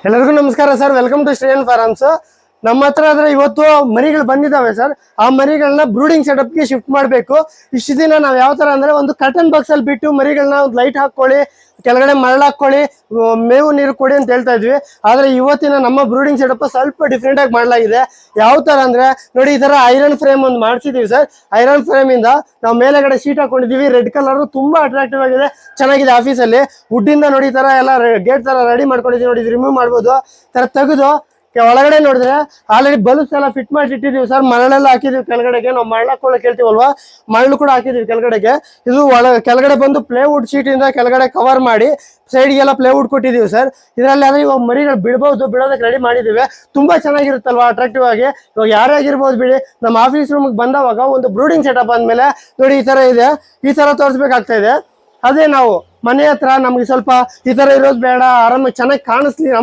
ಎಲ್ಲರಿಗೂ ನಮಸ್ಕಾರ sir, welcome to Shreyan forms. ನಮ್ಮ ಹತ್ರ ಆದ್ರೆ ಇವತ್ತು ಮರಿಗಳು ಬಂದಿದ್ದಾವೆ ಸರ್. ಆ ಮರಿಗಳನ್ನ ಬ್ರೂಡಿಂಗ್ ಸೆಟಪ್ಗೆ ಶಿಫ್ಟ್ ಮಾಡಬೇಕು. ಇಷ್ಟು ದಿನ ನಾವು ಯಾವ ತರ ಅಂದ್ರೆ ಒಂದು ಕರ್ಟನ್ ಬಾಕ್ಸ್ ಅಲ್ಲಿ ಬಿಟ್ಟು ಮರಿಗಳನ್ನ ಒಂದು ಲೈಟ್ ಹಾಕೊಳ್ಳಿ, ಕೆಳಗಡೆ ಮರಳು ಹಾಕೊಳ್ಳಿ, ಮೇವು ನೀರು ಕೊಡಿ ಅಂತ ಹೇಳ್ತಾ ಇದ್ವಿ. ಆದ್ರೆ ಇವತ್ತಿನ ನಮ್ಮ ಬ್ರೂಡಿಂಗ್ ಸೆಟಪ್ ಸ್ವಲ್ಪ ಡಿಫ್ರೆಂಟ್ ಆಗಿ ಮಾಡಲಾಗಿದೆ. ಯಾವ ತರ ಅಂದ್ರೆ ನೋಡಿ, ಈ ತರ ಐರನ್ ಫ್ರೇಮ್ ಒಂದು ಮಾಡಿಸಿದೀವಿ ಸರ್. ಐರನ್ ಫ್ರೇಮ್ ಇಂದ ನಾವು ಮೇಲೆಗಡೆ ಶೀಟ್ ಹಾಕೊಂಡಿದೀವಿ. ರೆಡ್ ಕಲರ್ ತುಂಬಾ ಅಟ್ರಾಕ್ಟಿವ್ ಆಗಿದೆ, ಚೆನ್ನಾಗಿದೆ. ಆಫೀಸಲ್ಲಿ ವುಡ್ ಇಂದ ನೋಡಿ ಈ ತರ ಎಲ್ಲ ಗೇಟ್ ತರ ರೆಡಿ ಮಾಡ್ಕೊಂಡಿದೀವಿ. ನೋಡಿ, ರಿಮೂವ್ ಮಾಡ್ಬೋದು. ತರ ತೆಗೆದು ಒಳಗಡೆ ನೋಡಿದ್ರೆ ಆಲ್ರೆಡಿ ಬಲ್ಬ್ಸ್ ಎಲ್ಲ ಫಿಟ್ ಮಾಡಿ ಇಟ್ಟಿದೀವಿ ಸರ್. ಮರಳೆಲ್ಲ ಹಾಕಿದೀವಿ ಕೆಳಗಡೆಗೆ. ನಾವು ಮರಳು ಹಾಕೊಳ್ಳೋಕೆ ಹೇಳ್ತೀವಲ್ವಾ, ಮರಳು ಕೂಡ ಹಾಕಿದೀವಿ ಕೆಳಗಡೆಗೆ. ಇದು ಕೆಳಗಡೆ ಬಂದು ಪ್ಲೇವುಡ್ ಶೀಟ್ ಇಂದ ಕೆಳಗಡೆ ಕವರ್ ಮಾಡಿ ಸೈಡ್ಗೆಲ್ಲ ಪ್ಲೇವುಡ್ ಕೊಟ್ಟಿದೀವಿ ಸರ್. ಇದರಲ್ಲಿ ಆದ್ರೆ ಇವಾಗ ಮರಿಗಳು ಬಿಡೋದಕ್ಕೆ ರೆಡಿ ಮಾಡಿದೀವಿ. ತುಂಬಾ ಚೆನ್ನಾಗಿರುತ್ತಲ್ವಾ, ಅಟ್ರಾಕ್ಟಿವ್ ಆಗಿ. ಇವಾಗ ಯಾರೇ ಆಗಿರ್ಬೋದು ಬಿಡಿ, ನಮ್ಮ ಆಫೀಸ್ ರೂಮ್ಗೆ ಬಂದವಾಗ ಒಂದು ಬ್ರೂಡಿಂಗ್ ಸೆಟಪ್ ಅಂದ್ಮೇಲೆ ನೋಡಿ ಈ ತರ ಇದೆ, ಈ ತರ ತೋರಿಸ್ಬೇಕಾಗ್ತಾ ಇದೆ. ಅದೇ ನಾವು ಮನೆ ಹತ್ರ ನಮ್ಗೆ ಸ್ವಲ್ಪ ಈ ತರ ಇರೋದು ಬೇಡ, ಆರಾಮಾಗಿ ಚೆನ್ನಾಗಿ ಕಾಣಿಸ್ಲಿ